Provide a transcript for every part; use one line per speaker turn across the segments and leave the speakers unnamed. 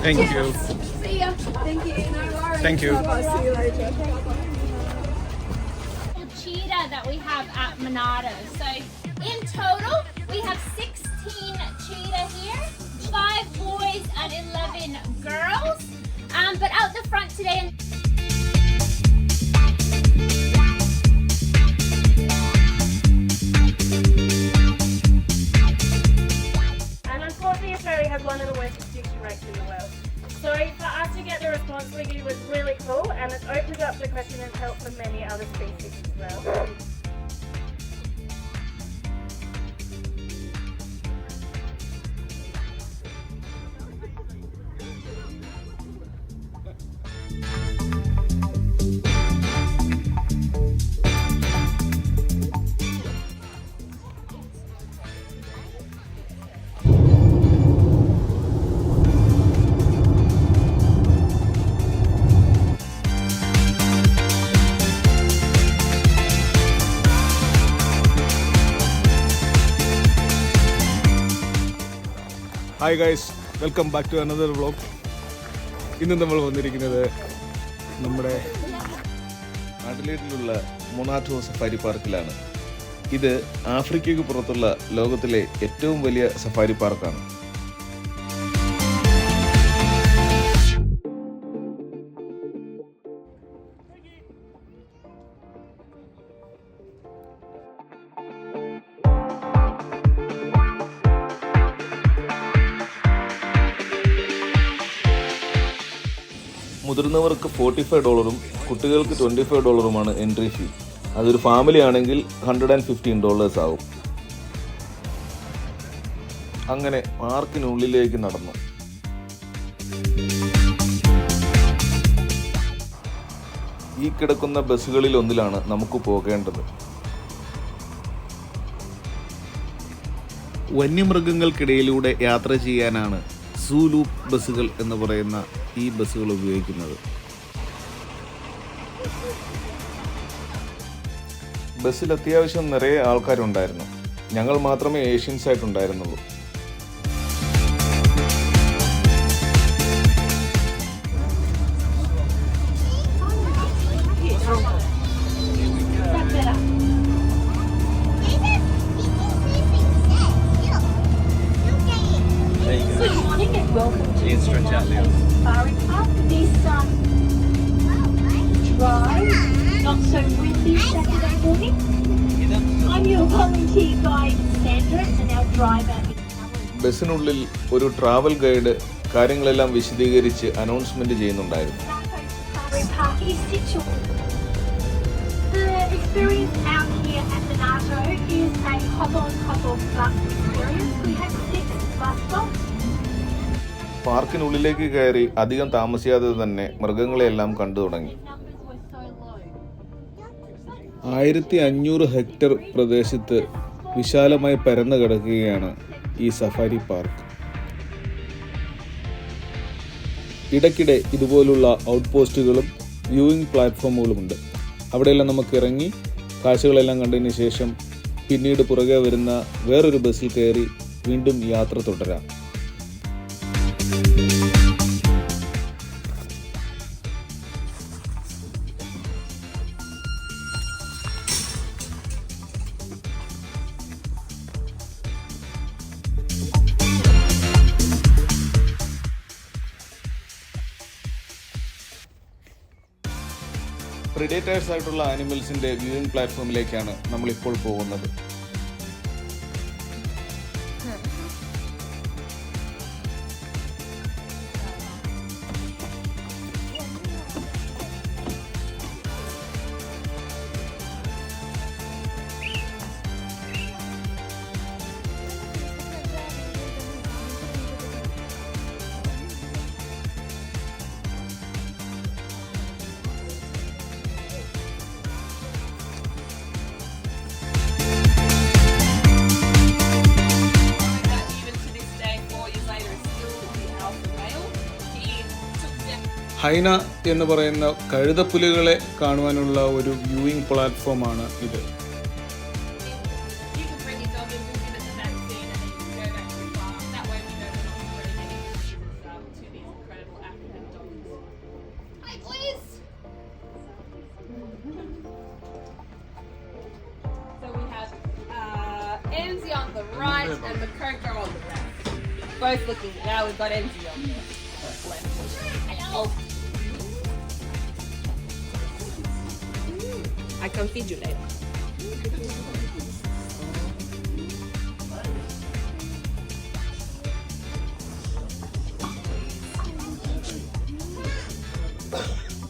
Thank you.
See ya. Thank you. No worries.
Thank you.
Bye-bye. See you later.
Cheetah that we have at Monado. So in total, we have 16 cheetah here, 5 boys and 11 girls. But out the front today.
And unfortunately, Australia has one of the worst extinction rates in the world. So for us to get the response we did was really cool, and it's opened up the question and help for many other species as well.
Hi guys, welcome back to another vlog. ഇന്ന് നമ്മൾ വന്നിരിക്കുന്നത് നമ്മുടെ
അഡലേഡിലുള്ള മൊണാറ്റോ safari പാർക്കിലാണ്. ഇത് ആഫ്രിക്കയ്ക്ക് പുറത്തുള്ള ലോകത്തിലെ ഏറ്റവും വലിയ safari പാർക്കാണ്. മുതിർന്നവർക്ക് $45, കുട്ടികൾക്ക് $25 എൻട്രി ഫീ. അതൊരു ഫാമിലി ആണെങ്കിൽ $115 ആവും. അങ്ങനെ പാർക്കിനുള്ളിലേക്ക് നടന്നു. ഈ കിടക്കുന്ന ബസ്സുകളിൽ ഒന്നിലാണ് നമുക്ക് പോകേണ്ടത്.
വന്യമൃഗങ്ങൾക്കിടയിലൂടെ യാത്ര ചെയ്യാനാണ് സൂലൂപ്പ് ബസ്സുകൾ എന്ന് പറയുന്ന ഈ ബസ്സുകൾ ഉപയോഗിക്കുന്നത്.
ബസ്സിൽ അത്യാവശ്യം നിറയെ ആൾക്കാരുണ്ടായിരുന്നു. ഞങ്ങൾ മാത്രമേ Asians ആയിട്ടുണ്ടായിരുന്നുള്ളൂ.
Welcome to Safari Park. This dry, not so windy Saturday morning. I'm your volunteer guide Sandra and our driver.
ബസ്സിനുള്ളിൽ ഒരു ട്രാവൽ ഗൈഡ് കാര്യങ്ങളെല്ലാം വിശദീകരിച്ച് അനൗൺസ്മെന്റ് ചെയ്യുന്നുണ്ടായിരുന്നു.
Safari Park is situated. The experience out here at Monado is a hop-on bus experience. We have 6 bus stops.
പാർക്കിനുള്ളിലേക്ക് കയറി അധികം താമസിയാതെ തന്നെ മൃഗങ്ങളെയെല്ലാം കണ്ടു തുടങ്ങി.
1500 ഹെക്ടർ പ്രദേശത്ത് വിശാലമായി പരന്നു കിടക്കുകയാണ് ഈ സഫാരി പാർക്ക്. ഇടയ്ക്കിടെ ഇതുപോലുള്ള ഔട്ട് പോസ്റ്റുകളും വ്യൂയിങ് പ്ലാറ്റ്ഫോമുകളുമുണ്ട്. അവിടെയെല്ലാം നമുക്ക് ഇറങ്ങി കാഴ്ചകളെല്ലാം കണ്ടതിന് ശേഷം പിന്നീട് പുറകെ വരുന്ന വേറൊരു ബസ്സിൽ കയറി വീണ്ടും യാത്ര തുടരാം.
പ്രിഡേറ്റേഴ്സ് ആയിട്ടുള്ള ആനിമൽസിന്റെ വ്യൂയിങ് പ്ലാറ്റ്ഫോമിലേക്കാണ് നമ്മളിപ്പോൾ പോകുന്നത്.
ഹൈന എന്ന് പറയുന്ന കഴുതപ്പുലികളെ കാണുവാനുള്ള ഒരു വ്യൂയിങ് പ്ലാറ്റ്ഫോമാണ് ഇത്.
You can bring your
right and Makoko on the left. Both looking. Now we've got Enzi on the left. Oh. I can feed you later.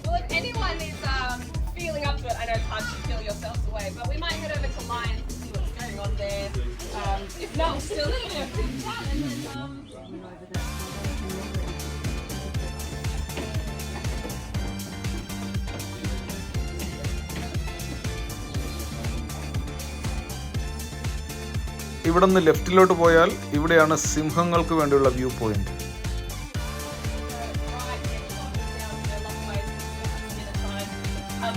Well, if anyone is feeling up to it, I know it's hard to feel yourselves away, but we might head over to Lions to see what's going on there. If not, we'll still do a quick chat and then
ഇവിടെ നിന്ന് ലെഫ്റ്റിലോട്ട് പോയാൽ ഇവിടെയാണ് സിംഹങ്ങൾക്ക് വേണ്ടിയുള്ള view point.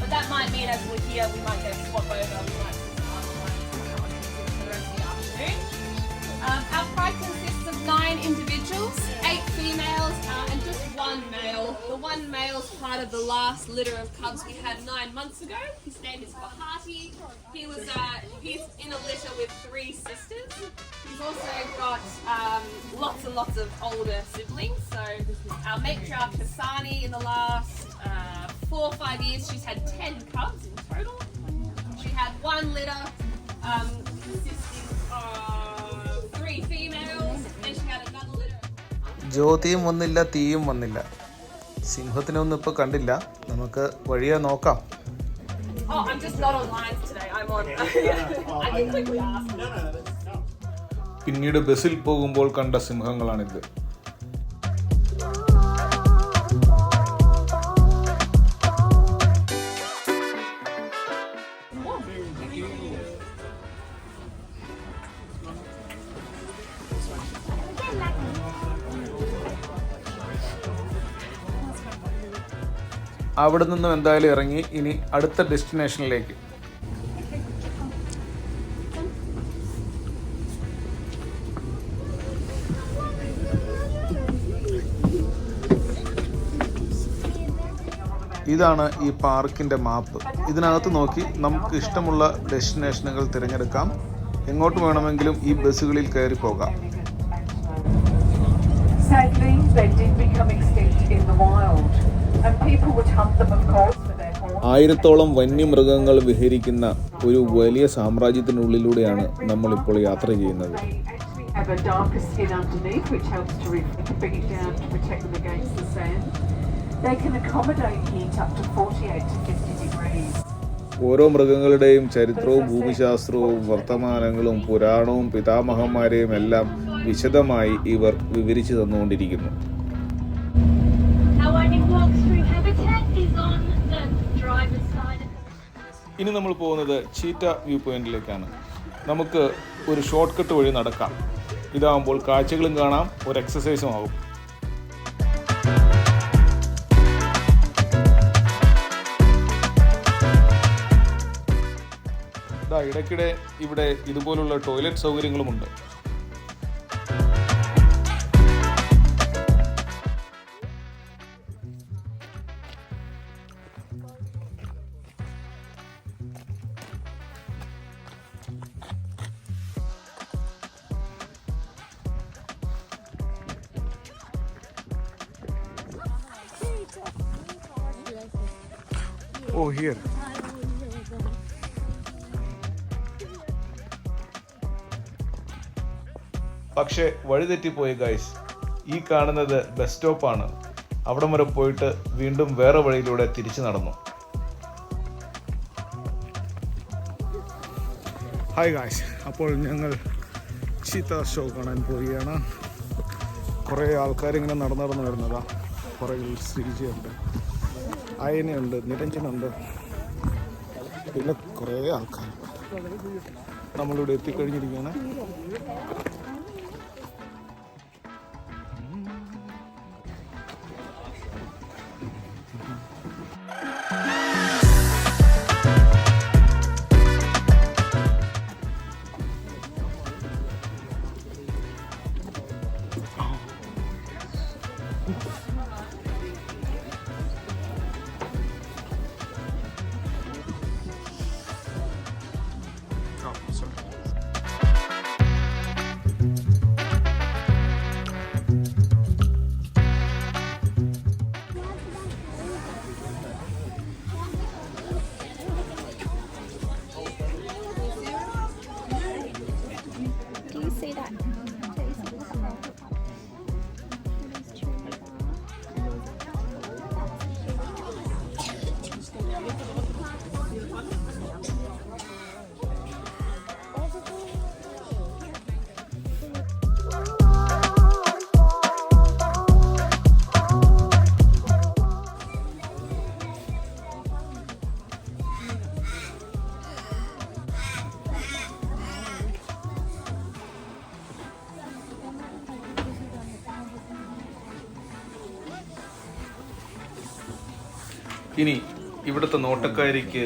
but that might mean as we're here, we might get a swap over. We might see some other ones for the rest of the afternoon. Our pride consists of 9 individuals, 8 females, and just 1 male. The 1 male's part of the last litter of cubs we had 9 months ago. His name is Bahati. He's in a litter with 3 sisters. He's also got lots and lots of older siblings. So our matriarch Hasani, in the last 4 or 5 years, she's had 10 cubs in total. She had 1 litter consisting of 3 females, and she had another litter.
ജ്യോതിയും വന്നില്ല, തീയും വന്നില്ല. സിംഹത്തിനൊന്നും ഇപ്പോൾ കണ്ടില്ല. നമുക്ക് വഴിയെ നോക്കാം.
Oh, I'm just not on lines today. I'm on. I can quickly ask.
പിന്നീട് ബസ്സിൽ പോകുമ്പോൾ കണ്ട സിംഹങ്ങളാണിത്. അവിടെ നിന്നും എന്തായാലും ഇറങ്ങി ഇനി അടുത്ത ഡെസ്റ്റിനേഷനിലേക്ക്. ഇതാണ് ഈ പാർക്കിൻ്റെ മാപ്പ്. ഇതിനകത്ത് നോക്കി നമുക്ക് ഇഷ്ടമുള്ള ഡെസ്റ്റിനേഷനുകൾ തിരഞ്ഞെടുക്കാം. എങ്ങോട്ട് വേണമെങ്കിലും ഈ ബസ്സുകളിൽ കയറി പോകാം.
Sadly, they did become extinct in the wild, and people would hunt them, of course, for their horns.
1000-ഓളം വന്യമൃഗങ്ങൾ വിഹരിക്കുന്ന ഒരു വലിയ സാമ്രാജ്യത്തിനുള്ളിലൂടെയാണ് നമ്മളിപ്പോൾ യാത്ര ചെയ്യുന്നത്.
They actually have a darker skin underneath, which helps to bring it down to protect them against the sand. They can accommodate heat up to 48 to 50 degrees.
ഓരോ മൃഗങ്ങളുടെയും ചരിത്രവും ഭൂമിശാസ്ത്രവും വർത്തമാനങ്ങളും പുരാണവും പിതാമഹന്മാരെയും എല്ലാം വിശദമായി ഇവർ വിവരിച്ചു തന്നുകൊണ്ടിരിക്കുന്നു. ഇനി നമ്മൾ പോകുന്നത് ചീറ്റ വ്യൂ പോയിന്റിലേക്കാണ്. നമുക്ക് ഒരു ഷോർട്ട് കട്ട് വഴി നടക്കാം. ഇതാകുമ്പോൾ കാഴ്ചകളും കാണാം, ഒരു എക്സസൈസും ആകും. ഇടയ്ക്കിടെ ഇവിടെ ഇതുപോലുള്ള ടോയ്ലറ്റ് സൗകര്യങ്ങളുമുണ്ട്. Oh, here. പക്ഷേ വഴിതെറ്റിപ്പോയി ഗൈസ്. ഈ കാണുന്നത് ബസ് സ്റ്റോപ്പാണ്. അവിടം വരെ പോയിട്ട് വീണ്ടും വേറെ വഴിയിലൂടെ തിരിച്ചു നടന്നു. ഹായ് ഗൈസ്, അപ്പോൾ ഞങ്ങൾ ചീത്ത ഷോ കാണാൻ പോവുകയാണ്. കുറേ ആൾക്കാരിങ്ങനെ നടന്നു വരുന്നതാ. കുറേ ശ്രീജയുണ്ട്, അയനയുണ്ട്, നിരഞ്ജനുണ്ട്, പിന്നെ കുറേ ആൾക്കാർ. നമ്മളിവിടെ എത്തിക്കഴിഞ്ഞിരിക്കുകയാണ്. ഇനി ഇവിടുത്തെ നോട്ടക്കാരിക്ക്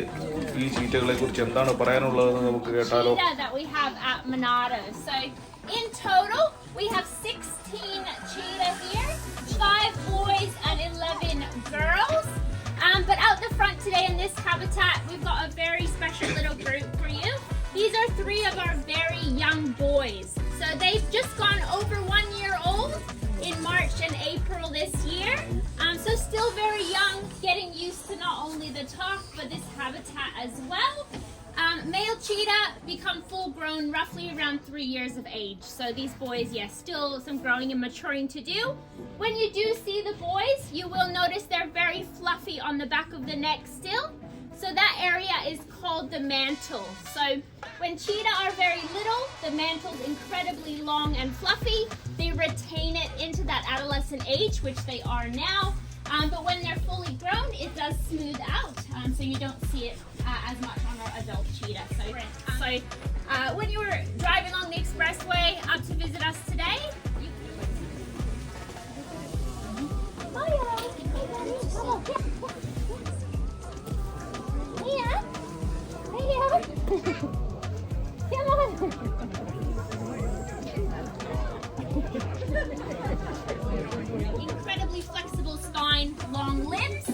ഈ ചീറ്റകളെ കുറിച്ച് എന്താണ് പറയാനുള്ളതെന്ന് നമുക്ക് കേട്ടാലോ.
Cheetah that we have at Monado. So in total, we have 16 cheetah here, 5 boys and 11 girls. But out the front today in this habitat, we've got a very special little group for you. These are 3 of our very young boys. So they've just gone over 1 year old in March and April this year. So still very young, getting used to not only the talk, but this habitat as well. Male cheetah become full grown roughly around 3 years of age. So these boys, yes, still some growing and maturing to do. When you do see the boys, you will notice they're very fluffy on the back of the neck still. So that area is called the mantle. So when cheetah are very little, the mantle is incredibly long and fluffy. They retain it into that adolescent age, which they are now. But when they're fully grown, it does smooth out. So you don't see it as much on our adult cheetah. So when you were driving along the expressway up to visit us today, incredibly flexible spine, long limbs,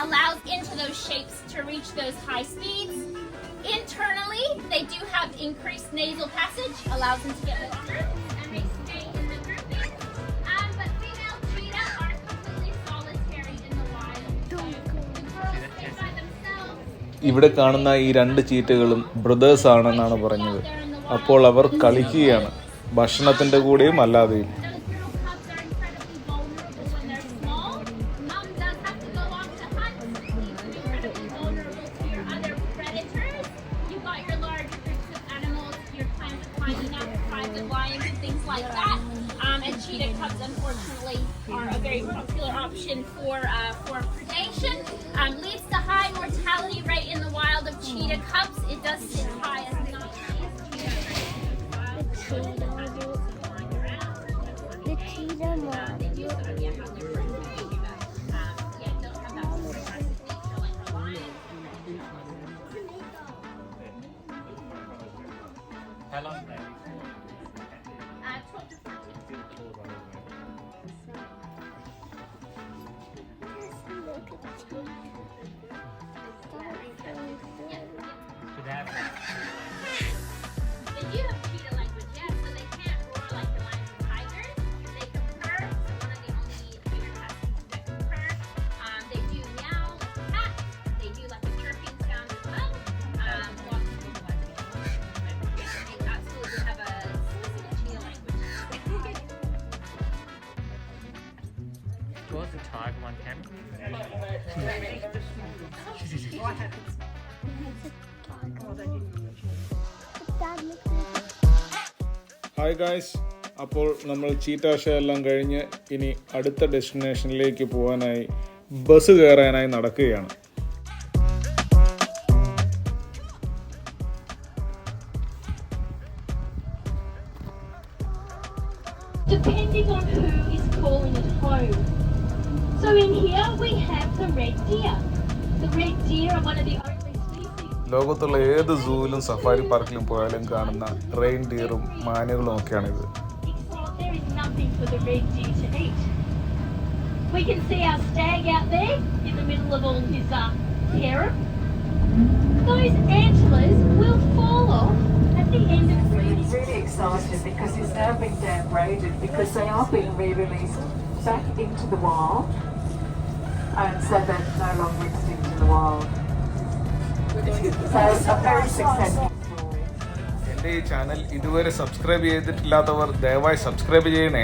allows into those shapes to reach those high speeds. Internally, they do have increased nasal passage, allows them to get longer, and they stay in the grouping. But female cheetah are completely solitary in the wild. So the girls stay by themselves.
ഇവിടെ കാണുന്ന ഈ 2 ചീറ്റകളും brothers ആണെന്നാണ് പറഞ്ഞത്. അപ്പോൾ അവർ കളിക്കുകയാണ്, ഭക്ഷണത്തിൻ്റെ കൂടെയും അല്ലാതെയും.
Those little cubs are incredibly vulnerable when they're small. Mom does have to go off to hunt. They're incredibly vulnerable to your other predators. You've got your large groups of animals, your plants climbing up, private lions and things like that. And cheetah cubs, unfortunately, are a very popular option for predation. Leads to high mortality rate in the wild of cheetah cubs. It does sit high as not
How long now?
12 to 14.
Should have
They do have cheetah language, yes, so they can't roar like the lions and tigers. They can purr, so one of the only bigger cats that can purr. They do meow like a cat. They do like a chirping sound as well. They absolutely have a specific cheetah language.
What's the tiger one, Cam?
Hi guys, അപ്പോൾ നമ്മൾ ചീറ്റാ show എല്ലാം കഴിഞ്ഞ് ഇനി അടുത്ത ഡെസ്റ്റിനേഷനിലേക്ക് പോകാനായി bus കയറാനായി നടക്കുകയാണ്.
Depending on who is calling it home. So in here we have the red deer. The red deer are one of the only species.
ലോകത്തുള്ള ഏത് സൂവിലും സഫാരി പാർക്കിലും പോയാലും കാണുന്ന rain ഡിയറും മാനുകളും ഒക്കെയാണിത്.
Except there is nothing for the red deer to eat. We can see our stag out there in the middle of all his harem. Those antlers will fall off at the end of breeding.
Really excited because it's now been downgraded because they are being re-released back into the wild, and so they're no longer extinct in the wild. So it's a very successful story.
എൻ്റെ ഈ channel ഇതുവരെ subscribe ചെയ്തിട്ടില്ലാത്തവർ ദയവായി subscribe ചെയ്യണേ.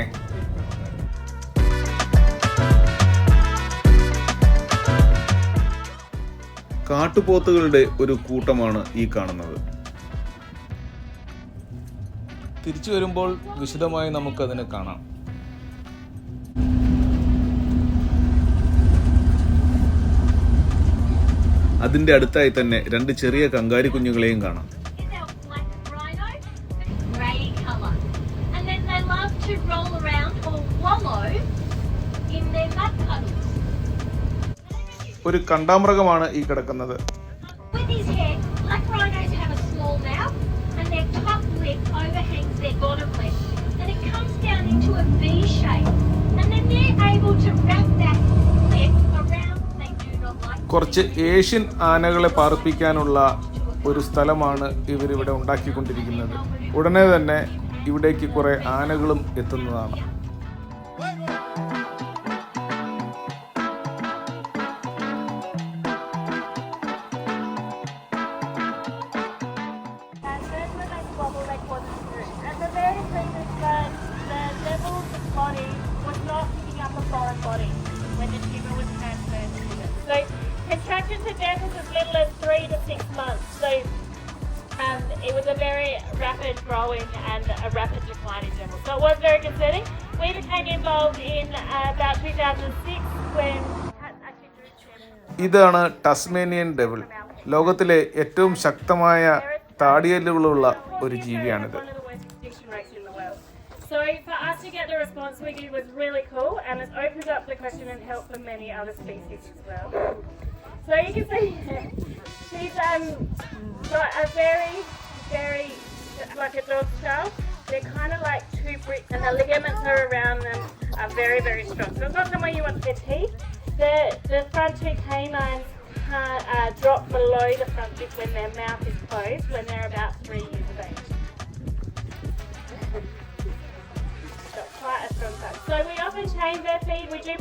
കാട്ടുപോത്തുകളുടെ ഒരു കൂട്ടമാണ് ഈ കാണുന്നത്.
തിരിച്ചു വരുമ്പോൾ വിശദമായി നമുക്കതിനെ കാണാം.
അതിന്റെ അടുത്തായി തന്നെ 2 ചെറിയ കങ്കാരി കുഞ്ഞുങ്ങളെയും കാണാം.
Is our black rhino grey colour, and then they love to roll around or wallow in their mud puddles.
ഒരു കണ്ടാമൃഗമാണ് ഈ കിടക്കുന്നത്.
With his head, black rhinos have a small mouth, and their top lip overhangs their bottom lip, and it comes down into a V shape, and then they're able to wrap that lip around. They do not like.
കുറച്ച് Asian ആനകളെ പാർപ്പിക്കാനുള്ള ഒരു സ്ഥലമാണ് ഇവരിവിടെ ഉണ്ടാക്കിക്കൊണ്ടിരിക്കുന്നത്. ഉടനെ തന്നെ ഇവിടേക്ക് കുറേ ആനകളും എത്തുന്നതാണ്.
And then when they squabble, they cause a screw. And the very thing is that the devil's body was not picking up a foreign body when the tumour was transferred to it. So contraction to death is as little as 3 to 6 months. So it was a very rapid growing and a rapid decline in general. So it was very concerning. We became involved in about 2006 when cats actually drew children.
ഇതാണ് ടസ്മേനിയൻ devil. ലോകത്തിലെ ഏറ്റവും ശക്തമായ താടിയെല്ലുകളുള്ള ഒരു ജീവിയാണിത്.
One of the worst extinction rates in the world. So for us to get the response we did was really cool, and it's opened up the question and helped for many other species as well. So you can see she's got a very like a dog's shell. They're kind of like 2 bricks, and the ligaments are around them are very strong. So it's not somewhere you want their teeth. The front 2 canines can't drop below the front bit when their mouth is closed when they're about 3 years of age. Got quite a strong touch. So we often change their feed. We do.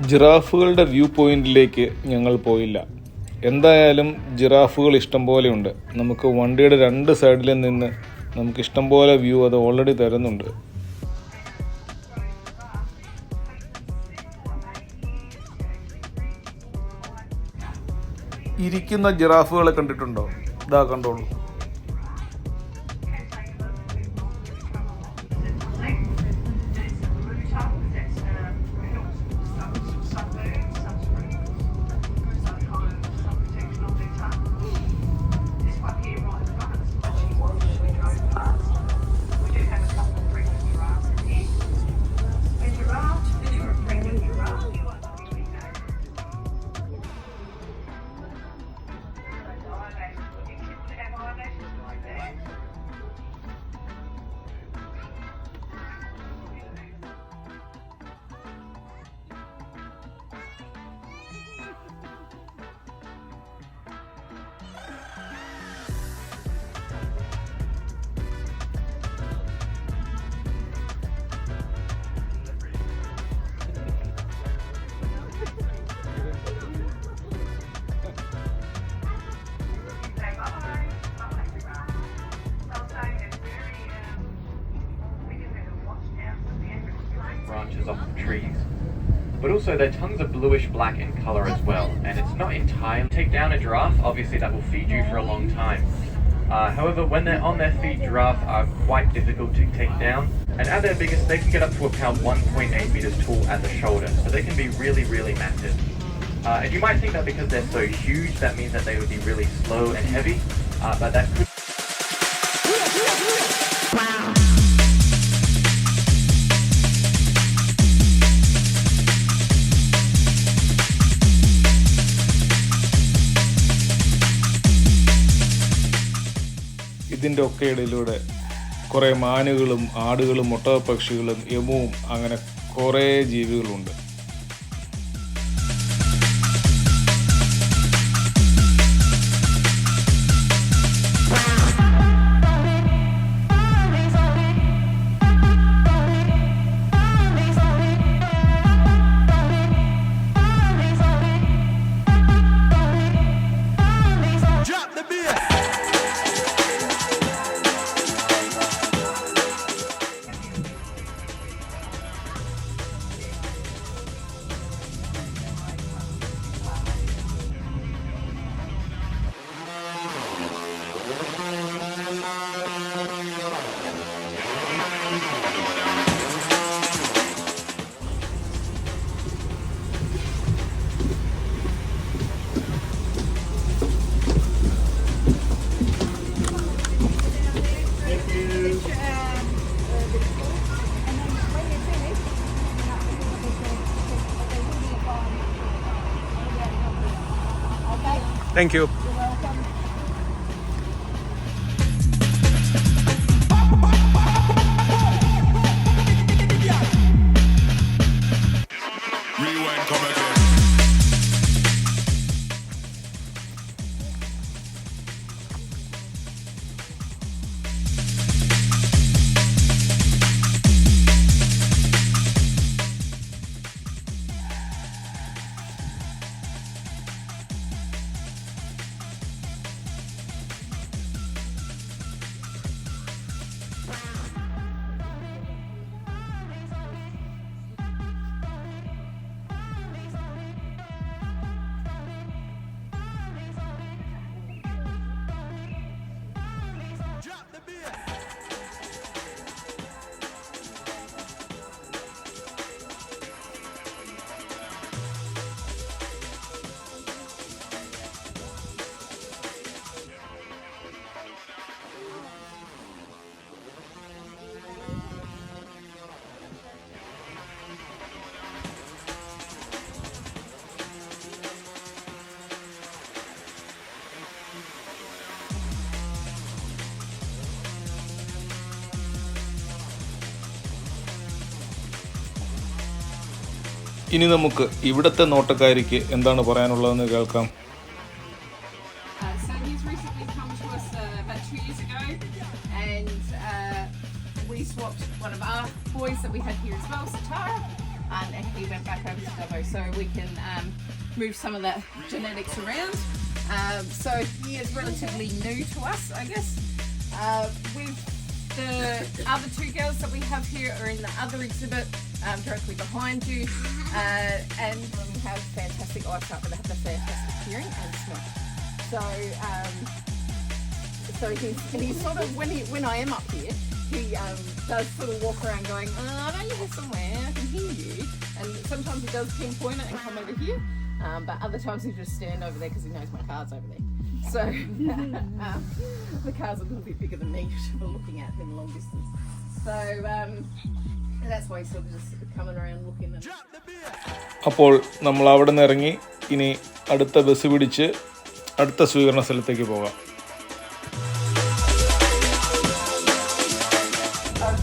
ജിറാഫുകളുടെ view പോയിന്റിലേക്ക് ഞങ്ങൾ പോയില്ല. എന്തായാലും ജിറാഫുകൾ ഇഷ്ടം പോലെയുണ്ട്. നമുക്ക് വണ്ടിയുടെ 2 സൈഡിലും നിന്ന് നമുക്ക് ഇഷ്ടം പോലെ വ്യൂ അത് ഓൾറെഡി തരുന്നുണ്ട്. ഇരിക്കുന്ന ജിറാഫുകളെ കണ്ടിട്ടുണ്ടോ? ഇതാ കണ്ടോളൂ.
Branches off the trees, but also their tongues are bluish black in color as well, and it's not entirely. Take down a giraffe, obviously that will feed you for a long time. However, when they're on their feet, giraffes are quite difficult to take down, and at their biggest they can get up to about 1.8 meters tall at the shoulder, so they can be really massive. And you might think that because they're so huge that means that they would be really slow and heavy, but that could.
ഇതിൻ്റെ ഒക്കെ ഇടയിലൂടെ കുറേ മാനുകളും ആടുകളും ഒട്ടകപ്പക്ഷികളും എമുവും അങ്ങനെ കുറേ ജീവികളുണ്ട്.
Thank you.
ഇനി നമുക്ക് ഇവിടുത്തെ നോട്ടക്കാരിക്ക് എന്താണ് പറയാനുള്ളതെന്ന് കേൾക്കാം.
So he's recently come to us about 2 years ago, and we swapped one of our boys that we had here as well, Satara, and he went back over to Dubbo, so we can move some of that genetics around. So he is relatively new to us, I guess. With the other two girls that we have here are in the other exhibit directly behind you, and we have fantastic eyesight, but they have the fantastic hearing and smell. So he's sort of, when I am up here, he does sort of walk around going, I know you're here somewhere, I can hear you. And sometimes he does pinpoint it and come over here, but other times he'll just stand over there because he knows my car's over there. So the car's a little bit bigger than me for looking at in the long distance. So that's why he's sort of just coming around looking.
അപ്പോൾ നമ്മൾ അവിടെ നിന്ന് ഇറങ്ങി ഇനി അടുത്ത bus പിടിച്ച് അടുത്ത സ്വീകരണ സ്ഥലത്തേക്ക് പോകാം.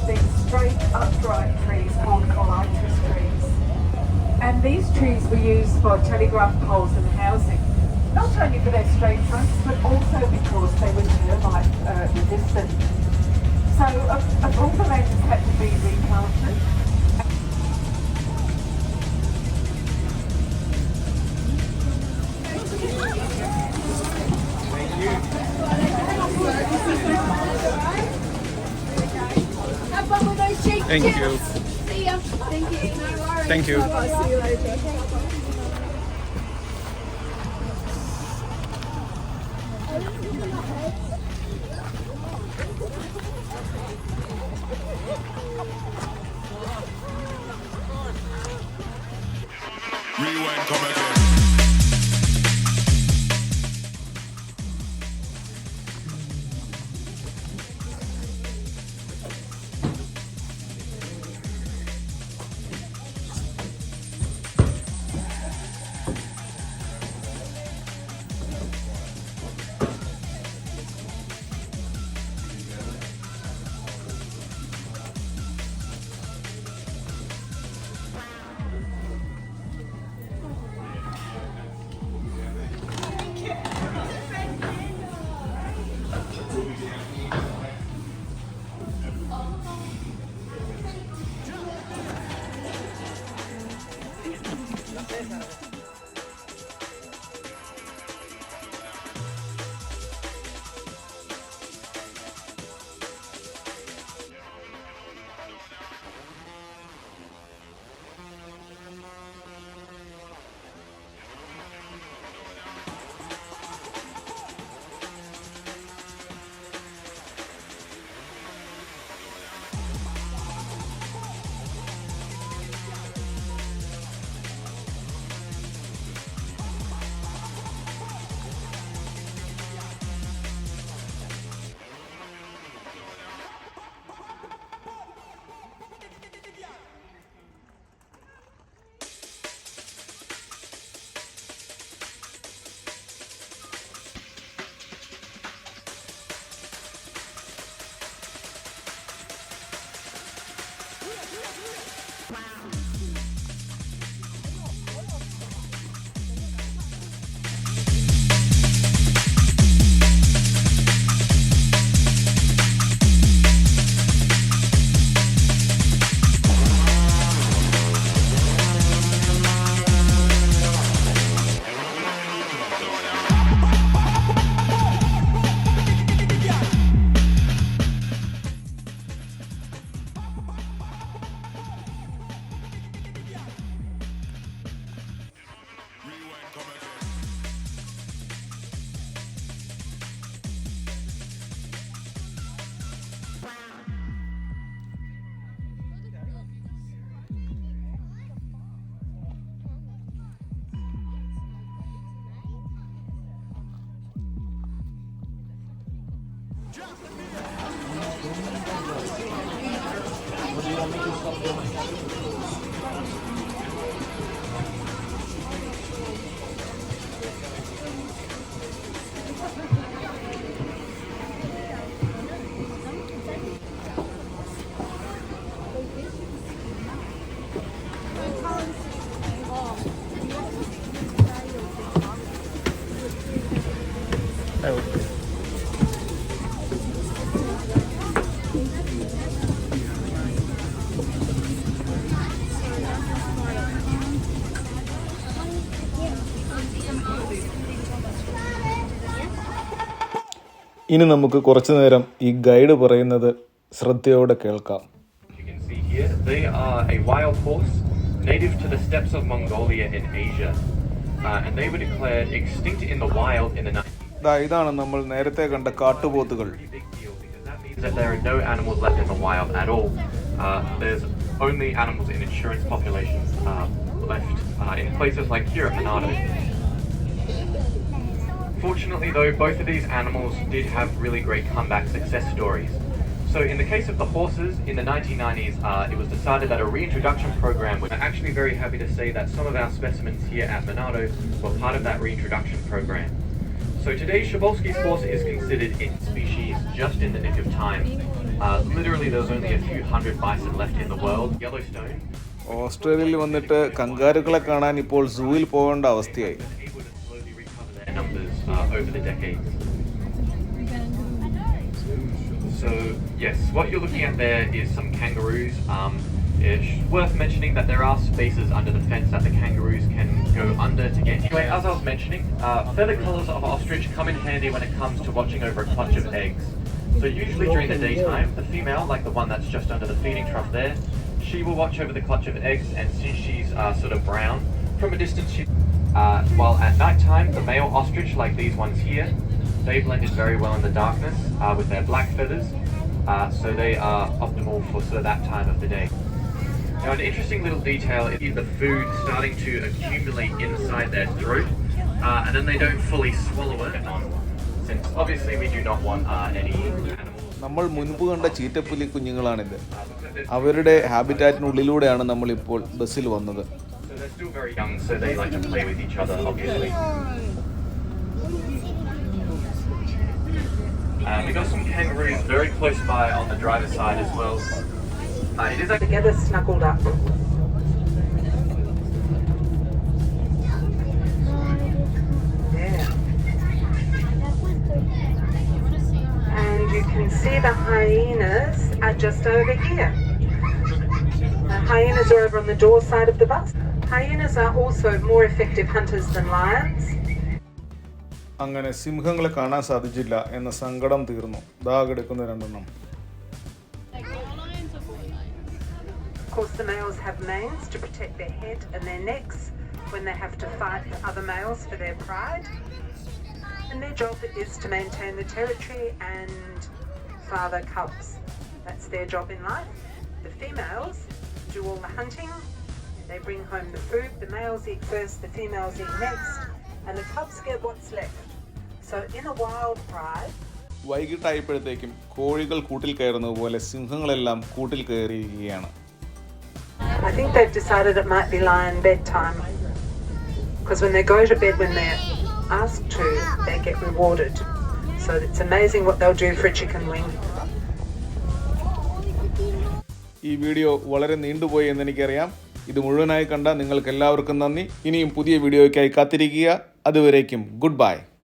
These straight upright trees called colitis trees, and these trees were used for telegraph poles and housing, not only for their straight trunks but also because they were termite resistant. So all the land had to be replanted.
Have fun with those cheap
Thank
chips.
you.
See ya. Thank you. No worries.
Thank you.
Bye-bye. See you later.
Rewind, come again.
ഇനി നമുക്ക് കുറച്ചു നേരം ഈ guide പറയുന്നത് ശ്രദ്ധയോടെ കേൾക്കാം.
You can see here, they are a wild horse native to the steppes of Mongolia in Asia, and they were declared extinct in the wild in the 90s.
ഇതാണ് നമ്മൾ നേരത്തെ കണ്ട കാട്ടുപോത്തുകൾ.
That means that there are no animals left in the wild at all. There's only animals in insurance populations left in places like here at Monado. Fortunately though, both of these animals did have really great comeback success stories. So in the case of the horses, in the 1990s, it was decided that a reintroduction program was actually very happy to say that some of our specimens here at Monado were part of that reintroduction program. So today, Przewalski's horse is considered in species just in the nick of time. Literally, there's only a few hundred bison left in the world. Yellowstone.
ഓസ്ട്രേലിയയിൽ വന്നിട്ട് കങ്കാരുക്കളെ കാണാൻ ഇപ്പോൾ സൂവിൽ പോകേണ്ട അവസ്ഥയായി.
Numbers over the decades. So yes, what you're looking at there is some kangaroos. It's worth mentioning that there are spaces under the fence that the kangaroos can go under to get. Anyway, as I was mentioning, feather colours of ostrich come in handy when it comes to watching over a clutch of eggs. So usually during the daytime, the female, like the one that's just under the feeding trough there, she will watch over the clutch of eggs, and since she's sort of brown, from a distance she while at night time, the male ostrich, like these ones here, they blended very well in the darkness with their black feathers, so they are optimal for sort of that time of the day. Now an interesting little detail is the food starting to accumulate inside their throat, and then they don't fully swallow it, since obviously we do not want any animals.
നമ്മൾ മുൻപ് കണ്ട ചീറ്റപ്പുലി കുഞ്ഞുങ്ങളാണിത്. അവരുടെ ഹാബിറ്റാറ്റിനുള്ളിലൂടെയാണ് നമ്മളിപ്പോൾ ബസ്സിൽ വന്നത്.
They're still very young, so they like to play with each other, obviously. We got some kangaroos very close by on the driver's side as well. It is
together snuggled up. Yeah. And you can see the hyenas are just over here. The hyenas are over on the door side of the bus. Hyenas are also more effective hunters than lions.
അങ്ങനെ സിംഹങ്ങളെ കാണാൻ സാധിച്ചില്ല എന്ന സങ്കടം തീർന്നു. ദാ കിടക്കുന്ന രണ്ടെണ്ണം.
Of course, the males have manes to protect their head and their necks when they have to fight other males for their pride. And their job is to maintain the territory and father cubs. That's their job in life. The females do all the hunting. They bring home the food. The males eat first, the females eat next, and the cubs get what's left. So in a wild pride,
വൈകിട്ടായപ്പോഴത്തേക്കും കോഴികൾ കൂട്ടിൽ കയറുന്നത് പോലെ സിംഹങ്ങളെല്ലാം കൂട്ടിൽ കയറിയിരിക്കുകയാണ്.
I think they've decided it might be lion bedtime, because when they go to bed when they're asked to, they get rewarded. So it's amazing what they'll do for a chicken wing.
ഈ video വളരെ നീണ്ടുപോയി എന്നെനിക്കറിയാം. ഇത് മുഴുവനായി കണ്ട നിങ്ങൾക്ക് എല്ലാവർക്കും നന്ദി. ഇനിയും പുതിയ വീഡിയോയ്ക്കായി കാത്തിരിക്കുക. അതുവരേക്കും ഗുഡ് ബൈ.